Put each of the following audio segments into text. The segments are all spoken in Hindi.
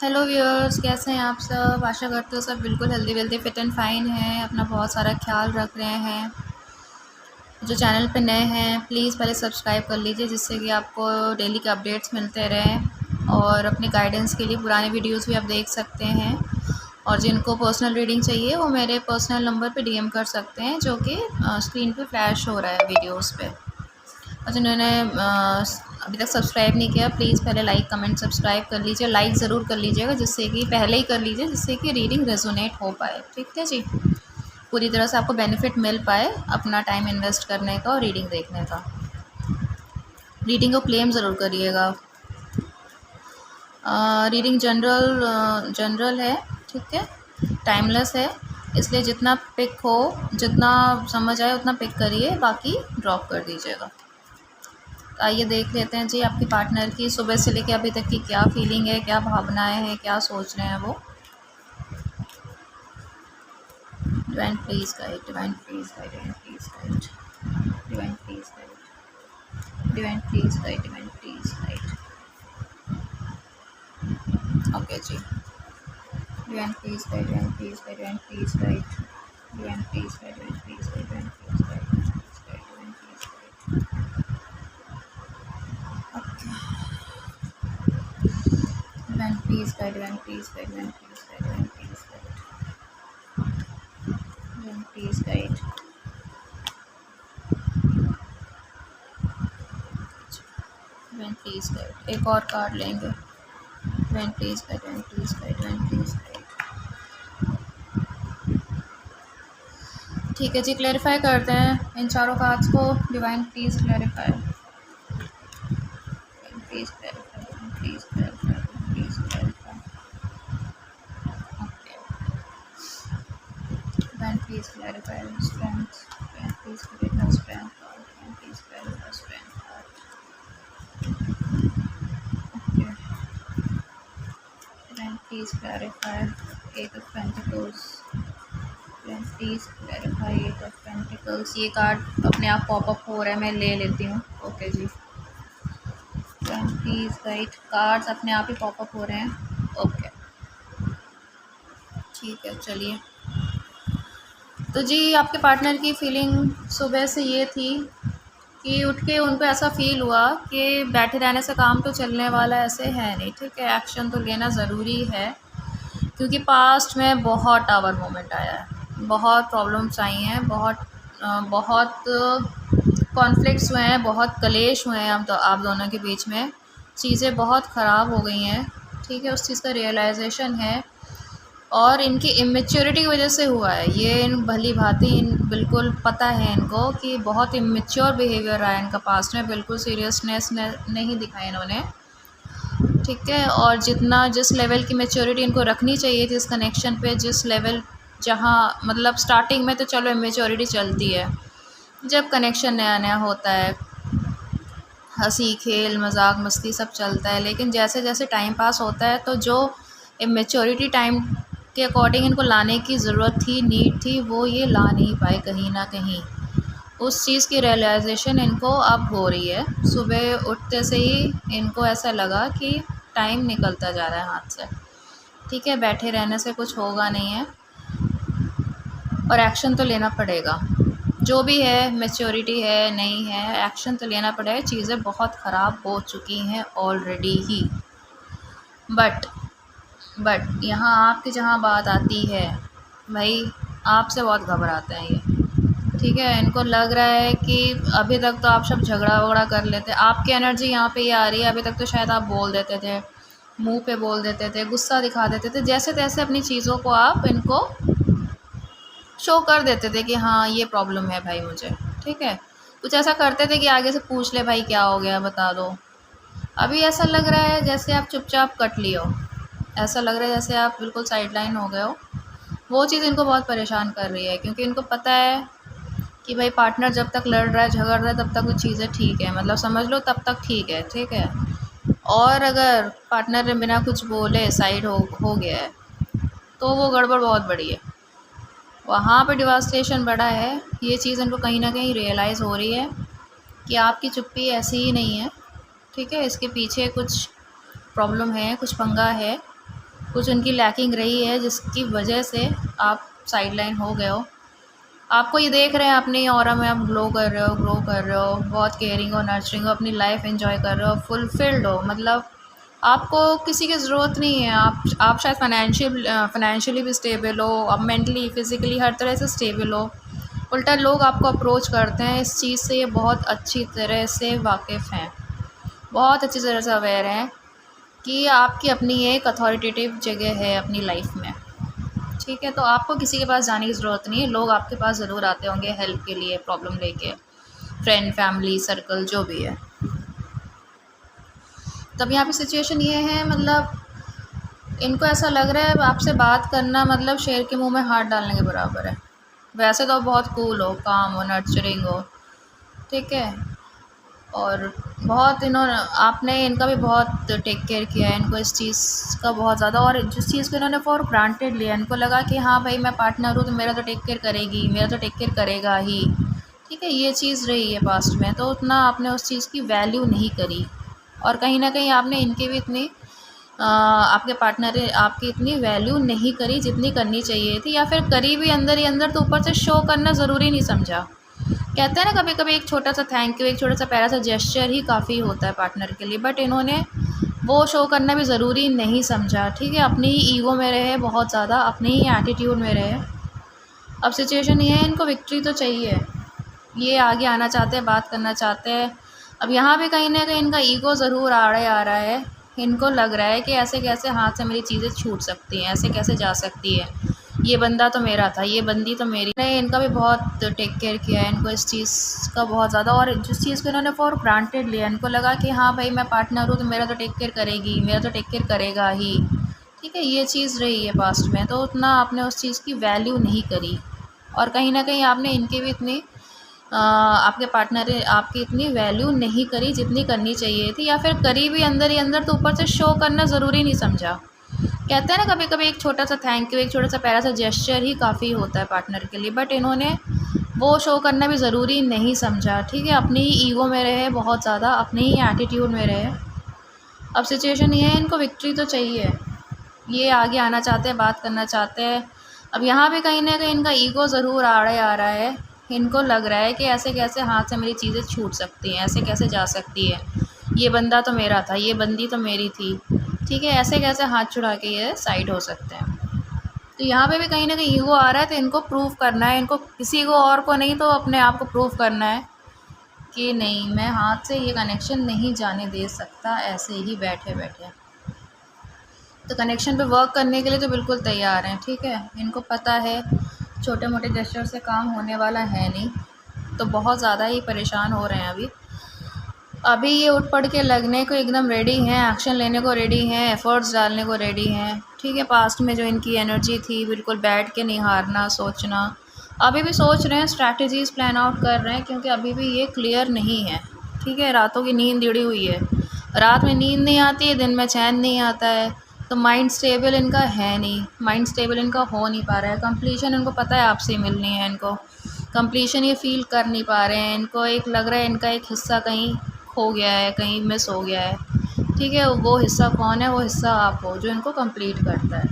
हेलो व्यूअर्स, कैसे हैं आप सब। आशा करते हो सब बिल्कुल healthy wealthy fit and fine हैं, अपना बहुत सारा ख्याल रख रहे हैं। जो चैनल पे नए हैं प्लीज़ पहले सब्सक्राइब कर लीजिए, जिससे कि आपको डेली के अपडेट्स मिलते रहें। और अपनी गाइडेंस के लिए पुराने वीडियोस भी आप देख सकते हैं। और जिनको पर्सनल रीडिंग चाहिए वो मेरे पर्सनल नंबर पे डीएम कर सकते हैं, जो कि स्क्रीन पे फ्लैश हो रहा है वीडियोस पे। और जिन्होंने अभी तक सब्सक्राइब नहीं किया प्लीज़ पहले लाइक कमेंट सब्सक्राइब कर लीजिए। लाइक ज़रूर कर लीजिएगा, जिससे कि पहले ही कर लीजिए, जिससे कि रीडिंग रेजोनेट हो पाए। ठीक है जी, पूरी तरह से आपको बेनिफिट मिल पाए अपना टाइम इन्वेस्ट करने का और रीडिंग देखने का। रीडिंग को क्लेम ज़रूर करिएगा। रीडिंग जनरल है, ठीक है, टाइमलेस है, इसलिए जितना पिक हो, जितना समझ आए उतना पिक करिए, बाकी ड्रॉप कर दीजिएगा। आइए देख लेते हैं जी आपकी पार्टनर की सुबह से लेकर अभी तक की क्या फीलिंग है, क्या भावनाएं हैं, क्या सोच रहे हैं वो। Divine please guide, divine please guide, divine please guide, divine please guide, divine please guide, divine please guide. Okay जी, divine please guide, divine please guide, divine please guide, divine please guide, divine please guide, divine please guide, divine please guide. Okay, divine please guide, divine please guide, divine please guide, divine please guide, divine please guide. Divine please guide, एक और कार्ड लेंगे। Divine please guide, divine please guide, divine please guide. ठीक है जी, क्लैरिफाई करते हैं इन चारों कार्ड्स को। Divine please clarify, please clarify, please clarify, please clarify. Okay, divine please clarify strength, divine please clarify strength, divine please clarify strength. Okay, divine please clarify eight of pentacles, divine please clarify eight of pentacles. ये कार्ड अपने आप पॉपअप हो रहा है, मैं ले लेती हूँ। ओके जी, डिवाइन प्लीज गाइड, कार्ड्स अपने आप ही पॉपअप हो रहे हैं। ओके, ठीक है, चलिए। तो जी आपके पार्टनर की फीलिंग सुबह से ये थी कि उठ के उनको ऐसा फील हुआ कि बैठे रहने से काम तो चलने वाला ऐसे है नहीं। ठीक है, एक्शन तो लेना ज़रूरी है, क्योंकि पास्ट में बहुत टावर मोमेंट आया है, बहुत प्रॉब्लम्स आई हैं, बहुत कॉन्फ्लिक्ट्स हुए हैं, बहुत कलेश हुए हैं आप दोनों के बीच में। चीज़ें बहुत ख़राब हो गई हैं। ठीक है, उस चीज़ का रियलाइजेशन है, और इनकी इमेच्योरिटी की वजह से हुआ है ये। इन भली भांति बिल्कुल पता है इनको कि बहुत इमेच्योर बिहेवियर रहा है इनका पास्ट में, बिल्कुल सीरियसनेस नहीं दिखाई इन्होंने। ठीक है, और जिस लेवल की मैच्योरिटी इनको रखनी चाहिए थी इस कनेक्शन पे, जिस लेवल जहाँ मतलब स्टार्टिंग में तो चलो इमेच्योरिटी चलती है, जब कनेक्शन नया नया होता है हंसी खेल मजाक मस्ती सब चलता है, लेकिन जैसे जैसे टाइम पास होता है तो जो इमेच्योरिटी टाइम के अकॉर्डिंग इनको लाने की ज़रूरत थी, नीड थी, वो ये ला नहीं पाए कहीं ना कहीं। उस चीज़ की रियलाइजेशन इनको अब हो रही है। सुबह उठते से ही इनको ऐसा लगा कि टाइम निकलता जा रहा है हाथ से। ठीक है, बैठे रहने से कुछ होगा नहीं है, और एक्शन तो लेना पड़ेगा। जो भी है, मैच्योरिटी है नहीं है, एक्शन तो लेना पड़ेगा। चीज़ें बहुत ख़राब हो चुकी हैं ऑलरेडी ही। बट यहाँ आपकी जहाँ बात आती है, भाई आपसे बहुत घबराते हैं ये। ठीक है, इनको लग रहा है कि अभी तक तो आप सब झगड़ा वगड़ा कर लेते, आपकी एनर्जी यहाँ पे ये आ रही है। अभी तक तो शायद आप बोल देते थे, मुंह पे बोल देते थे, गुस्सा दिखा देते थे, जैसे तैसे अपनी चीज़ों को आप इनको शो कर देते थे कि हाँ ये प्रॉब्लम है भाई मुझे। ठीक है, कुछ ऐसा करते थे कि आगे से पूछ ले भाई क्या हो गया बता दो। अभी ऐसा लग रहा है जैसे आप चुपचाप कट लियो, ऐसा लग रहा है जैसे आप बिल्कुल साइडलाइन हो गए हो। वो चीज़ इनको बहुत परेशान कर रही है, क्योंकि इनको पता है कि भाई पार्टनर जब तक लड़ रहा है झगड़ रहा है तब तक वो चीज़ें ठीक है, मतलब समझ लो तब तक ठीक है। ठीक है, और अगर पार्टनर ने बिना कुछ बोले साइड हो गया है तो वो गड़बड़ बहुत बड़ी है, वहाँ पे डिवास्टेशन बड़ा है। ये चीज़ इनको कहीं ना कहीं रियलाइज़ हो रही है कि आपकी चुप्पी ऐसी ही नहीं है। ठीक है, इसके पीछे कुछ प्रॉब्लम है, कुछ पंगा है, कुछ उनकी लैकिंग रही है जिसकी वजह से आप साइडलाइन हो गए हो। आपको ये देख रहे हैं अपनी ऑरा में आप ग्रो कर रहे हो, बहुत केयरिंग हो, नर्चरिंग हो, अपनी लाइफ एंजॉय कर रहे हो, फुलफिल्ड हो। मतलब आपको किसी की ज़रूरत नहीं है। आप शायद फाइनेंशियली भी स्टेबल हो, आप मेंटली फिज़िकली हर तरह से स्टेबल हो। उल्टा लोग आपको अप्रोच करते हैं, इस चीज़ से ये बहुत अच्छी तरह से वाकिफ़ हैं, बहुत अच्छी तरह से अवेयर हैं कि आपकी अपनी एक अथॉरिटेटिव जगह है अपनी लाइफ में। ठीक है, तो आपको किसी के पास जाने की ज़रूरत नहीं है। लोग आपके पास ज़रूर आते होंगे हेल्प के लिए, प्रॉब्लम लेके, फ्रेंड, फैमिली, सर्कल जो भी है। तब यहाँ पे सिचुएशन ये है, मतलब इनको ऐसा लग रहा है आपसे बात करना मतलब शेर के मुंह में हाथ डालने के बराबर है। वैसे तो बहुत कूल हो, काम हो, नर्चरिंग हो, ठीक है, और बहुत इन्होंने आपने इनका भी बहुत टेक केयर किया है, इनको इस चीज़ का बहुत ज़्यादा, और जिस चीज़ को इन्होंने फॉर ग्रांटेड लिया, इनको लगा कि हाँ भाई मैं पार्टनर हूँ तो मेरा तो टेक केयर करेगी, मेरा तो टेक केयर करेगा ही। ठीक है, ये चीज़ रही है पास्ट में, तो उतना आपने उस चीज़ की वैल्यू नहीं करी, और कहीं ना कहीं आपने इनकी भी इतनी आपके पार्टनर आपकी इतनी वैल्यू नहीं करी जितनी करनी चाहिए थी, या फिर करी भी अंदर ही अंदर, तो ऊपर से शो करना ज़रूरी नहीं समझा। कहते हैं ना कभी कभी एक छोटा सा थैंक यू, एक छोटा सा प्यारा सा जेस्चर ही काफ़ी होता है पार्टनर के लिए, बट इन्होंने वो शो करना भी ज़रूरी नहीं समझा। ठीक है, अपनी ही ईगो में रहे, बहुत ज़्यादा अपने ही एटीट्यूड में रहे। अब सिचुएशन ये है, इनको विक्ट्री तो चाहिए, ये आगे आना चाहते हैं, बात करना चाहते हैं। अब यहाँ भी कहीं ना कहीं इनका ईगो ज़रूर आड़े आ रहा है। इनको लग रहा है कि ऐसे कैसे हाथ से मेरी चीज़ें छूट सकती हैं, ऐसे कैसे जा सकती है, ये बंदा तो मेरा था, ये बंदी तो मेरी नहीं। इनका भी बहुत टेक केयर किया है, इनको इस चीज़ का बहुत ज़्यादा, और जिस चीज़ को इन्होंने फॉर ग्रांटेड लिया, इनको लगा कि हाँ भाई मैं पार्टनर हूँ तो मेरा तो टेक केयर करेगी, मेरा तो टेक केयर करेगा ही। ठीक है, ये चीज़ रही है पास्ट में, तो उतना आपने उस चीज़ की वैल्यू नहीं करी, और कहीं ना कहीं आपने इनकी भी इतनी आपके पार्टनर आपकी इतनी वैल्यू नहीं करी जितनी करनी चाहिए थी, या फिर करी भी अंदर ही अंदर, तो ऊपर से शो करना ज़रूरी नहीं समझा। कहते हैं ना कभी कभी एक छोटा सा थैंक यू, एक छोटा सा प्यारा सा जेस्चर ही काफ़ी होता है पार्टनर के लिए, बट इन्होंने वो शो करना भी ज़रूरी नहीं समझा। ठीक है, अपनी ही ईगो में रहे, बहुत ज़्यादा अपने ही एटीट्यूड में रहे। अब सिचुएशन ये है, इनको विक्ट्री तो चाहिए, ये आगे आना चाहते हैं, बात करना चाहते हैं। अब यहाँ भी कहीं ना कहीं इनका ईगो ज़रूर आड़े आ रहा है। इनको लग रहा है कि ऐसे कैसे हाथ से मेरी चीज़ें छूट सकती हैं, ऐसे कैसे जा सकती है, ये बंदा तो मेरा था, ये बंदी तो मेरी थी। ठीक है, ऐसे कैसे हाथ छुड़ा के ये साइड हो सकते हैं। तो यहाँ पे भी कहीं ना कहीं ईगो आ रहा है, तो इनको प्रूव करना है, इनको किसी को और को नहीं तो अपने आप को प्रूव करना है कि नहीं, मैं हाथ से ये कनेक्शन नहीं जाने दे सकता ऐसे ही बैठे बैठे। तो कनेक्शन पे वर्क करने के लिए तो बिल्कुल तैयार हैं। ठीक है, इनको पता है छोटे मोटे जेस्चर से काम होने वाला है नहीं, तो बहुत ज़्यादा ही परेशान हो रहे हैं अभी ये उठ पड़ के लगने को एकदम रेडी हैं, एक्शन लेने को रेडी हैं, एफ़र्ट्स डालने को रेडी हैं। ठीक है, पास्ट में जो इनकी एनर्जी थी, बिल्कुल बैठ के नहीं हारना, सोचना, अभी भी सोच रहे हैं, स्ट्रैटेजीज़ प्लान आउट कर रहे हैं, क्योंकि अभी भी ये क्लियर नहीं है। ठीक है, रातों की नींद उड़ी हुई है, रात में नींद नहीं आती है, दिन में चैन नहीं आता है, तो माइंड स्टेबल इनका है नहीं, माइंड स्टेबल इनका हो नहीं पा रहा है। कंप्लीशन इनको पता है आपसे मिलनी है, इनको कंप्लीशन ये फ़ील कर नहीं पा रहे हैं। इनको एक लग रहा है इनका एक हिस्सा कहीं खो गया है, कहीं मिस हो गया है। ठीक है, वो हिस्सा कौन है? वो हिस्सा आप हो जो इनको कंप्लीट करता है।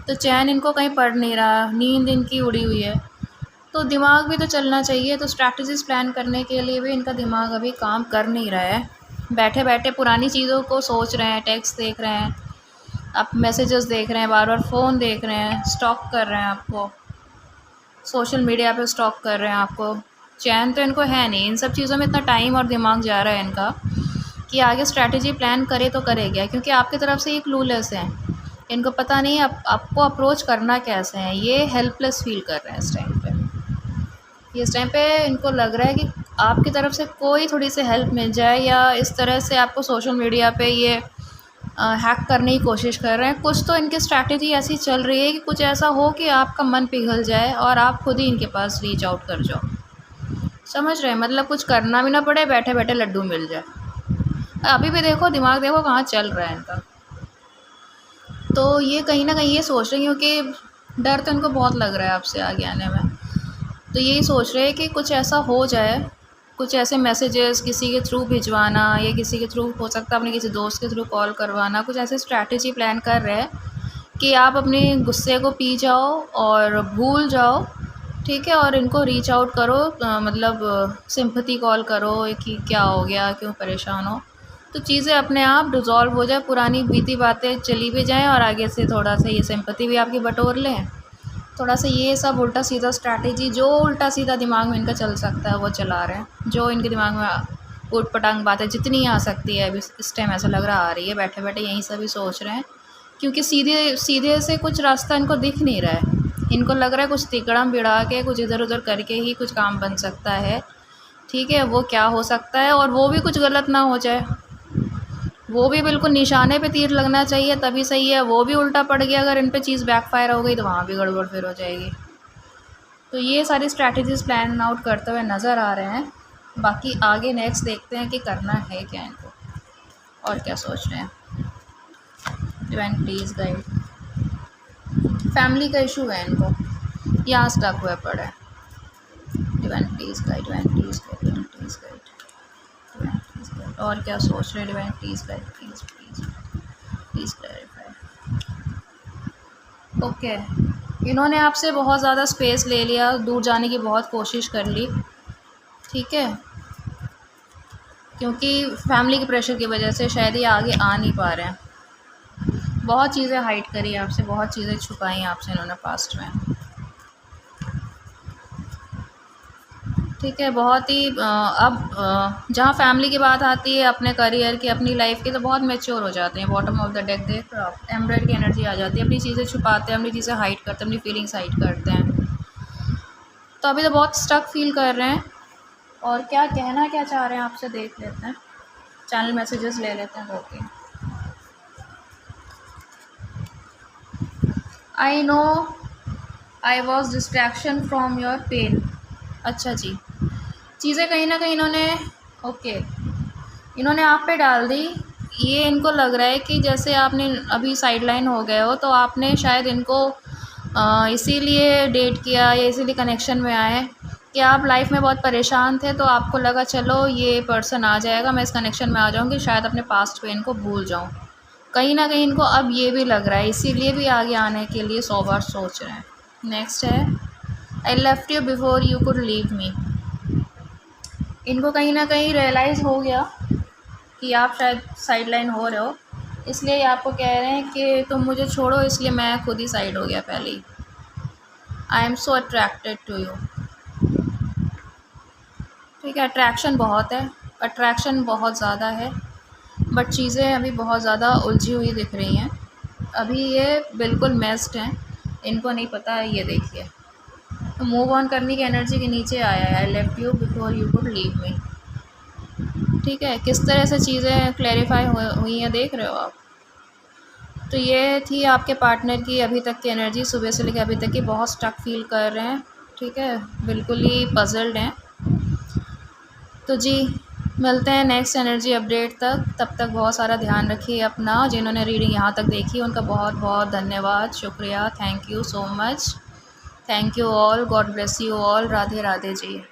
तो चैन इनको कहीं पड़ नहीं रहा, नींद इनकी उड़ी हुई है, तो दिमाग भी तो चलना चाहिए। तो स्ट्रैटेजीज़ प्लान करने के लिए भी इनका दिमाग अभी काम कर नहीं रहा है। बैठे बैठे पुरानी चीज़ों को सोच रहे हैं, टेक्स्ट देख रहे हैं, आप मैसेजेस देख रहे हैं, बार बार फ़ोन देख रहे हैं, स्टॉक कर रहे हैं आपको, सोशल मीडिया पे स्टॉक कर रहे हैं आपको। चैन तो इनको है नहीं, इन सब चीज़ों में इतना टाइम और दिमाग जा रहा है इनका कि आगे स्ट्रैटेजी प्लान करे तो करे क्या, क्योंकि आपकी तरफ से ये क्लूलेस हैं। इनको पता नहीं आपको अप्रोच करना कैसे है, ये हेल्पलेस फील कर रहे हैं इस टाइम पे। इस टाइम पे इनको लग रहा है कि आपकी तरफ से कोई थोड़ी सी हेल्प मिल जाए, या इस तरह से आपको सोशल मीडिया पे ये हैक करने की कोशिश कर रहे हैं। कुछ तो इनकी स्ट्रैटेजी ऐसी चल रही है कि कुछ ऐसा हो कि आपका मन पिघल जाए और आप खुद ही इनके पास रीच आउट कर जाओ। समझ रहे हैं, मतलब कुछ करना भी ना पड़े, बैठे बैठे लड्डू मिल जाए। अभी भी देखो, दिमाग देखो कहाँ चल रहा है इनका। तो ये कहीं ना कहीं ये सोच रही हूँ कि डर तो इनको बहुत लग रहा है आपसे आगे आने में, तो यही सोच रहे हैं कि कुछ ऐसा हो जाए कुछ ऐसे मैसेजेस किसी के थ्रू भिजवाना, या किसी के थ्रू हो सकता है अपने किसी दोस्त के थ्रू कॉल करवाना, कुछ ऐसे स्ट्रैटेजी प्लान कर रहे हैं कि आप अपने गुस्से को पी जाओ और भूल जाओ, ठीक है, और इनको रीच आउट करो, मतलब सिंपैथी कॉल करो कि क्या हो गया, क्यों परेशान हो, तो चीज़ें अपने आप डिज़ॉल्व हो जाए, पुरानी बीती बातें चली भी जाएं और आगे से थोड़ा सा ये सिंपैथी भी आपकी बटोर लें। थोड़ा सा ये सब उल्टा सीधा स्ट्रैटेजी, जो उल्टा सीधा दिमाग में इनका चल सकता है वो चला रहे हैं, जो इनके दिमाग में ऊट पटांग बातें जितनी आ सकती है अभी इस टाइम ऐसा लग रहा आ रही है, बैठे बैठे यहीं सभी सोच रहे हैं, क्योंकि सीधे सीधे से कुछ रास्ता इनको दिख नहीं रहा है। इनको लग रहा है कुछ तिकड़म बिड़ा के कुछ इधर उधर करके ही कुछ काम बन सकता है, ठीक है, वो क्या हो सकता है, और वो भी कुछ गलत ना हो जाए, वो भी बिल्कुल निशाने पे तीर लगना चाहिए तभी सही है, वो भी उल्टा पड़ गया अगर इन पे चीज़ बैकफायर हो गई तो वहाँ भी गड़बड़ फिर हो जाएगी। तो ये सारी स्ट्रैटेजीज़ प्लान आउट करते हुए नज़र आ रहे हैं। बाकी आगे नेक्स्ट देखते हैं कि करना है क्या इनको और क्या सोच रहे हैं। Divine please guide. फैमिली का इशू है इनको, यहाँ स्टक हुए पड़े हैं। Divine please guide, divine please guide, divine please guide, divine please guide. और क्या सोच रहे हैं divine please guide, please please please clarify. Okay, इन्होंने आपसे बहुत ज़्यादा स्पेस ले लिया, दूर जाने की बहुत कोशिश कर ली, ठीक है, क्योंकि फैमिली के प्रेशर की वजह से शायद ये आगे आ नहीं पा रहे हैं। बहुत चीज़ें हाइड करी आपसे, बहुत चीज़ें छुपाई आपसे इन्होंने पास्ट में, ठीक है। बहुत ही अब जहाँ फैमिली की बात आती है, अपने करियर की, अपनी लाइफ की, तो बहुत मैच्योर हो जाते हैं। बॉटम ऑफ द डेक देख रहे हो आप, एम्ब्रॉयड की एनर्जी आ जाती है, अपनी चीज़ें छुपाते हैं, अपनी चीज़ें हाइड करते हैं, अपनी फीलिंग्स हाइड करते हैं। तो अभी तो बहुत स्टक फील कर रहे हैं, और क्या कहना क्या चाह रहे हैं आपसे देख लेते हैं, चैनल मैसेजेस ले लेते हैं। Okay, I know I was distraction from your pain. अच्छा जी, चीज़ें कहीं ना कहीं इन्होंने आप पे डाल दी। ये इनको लग रहा है कि जैसे आपने अभी साइडलाइन हो गए हो, तो आपने शायद इनको इसीलिए डेट किया या इसीलिए कनेक्शन में आए कि आप लाइफ में बहुत परेशान थे, तो आपको लगा चलो ये पर्सन आ जाएगा, मैं इस कनेक्शन में आ जाऊँगी, शायद अपने पास्ट पेन को भूल जाऊँ। कहीं ना कहीं इनको अब ये भी लग रहा है, इसीलिए भी आगे आने के लिए 100 बार सोच रहे हैं। नेक्स्ट है, I left you before you could leave me. इनको कहीं ना कहीं रियलाइज़ हो गया कि आप शायद साइडलाइन हो रहे हो, इसलिए आपको कह रहे हैं कि तुम मुझे छोड़ो, इसलिए मैं खुद ही साइड हो गया पहले ही। I am so attracted to you, ठीक है, अट्रैक्शन बहुत है, अट्रैक्शन बहुत ज़्यादा है, बट चीज़ें अभी बहुत ज़्यादा उलझी हुई दिख रही हैं। अभी ये बिल्कुल मेस्ड हैं, इनको नहीं पता है। ये देखिए, तो मूव ऑन करने की एनर्जी के नीचे आया है, I left you before you could leave me, ठीक है। किस तरह से चीज़ें क्लैरिफाई हुई हैं देख रहे हो आप। तो ये थी आपके पार्टनर की अभी तक की एनर्जी, सुबह से लेकर अभी तक की। बहुत स्टक फील कर रहे हैं, ठीक है, बिल्कुल ही पजल्ड हैं। तो जी, मिलते हैं नेक्स्ट एनर्जी अपडेट तक, तब तक बहुत सारा ध्यान रखिए अपना। जिन्होंने रीडिंग यहाँ तक देखी उनका बहुत बहुत धन्यवाद, शुक्रिया, thank you so much, thank you all, God bless you all, Radhe Radhe ji.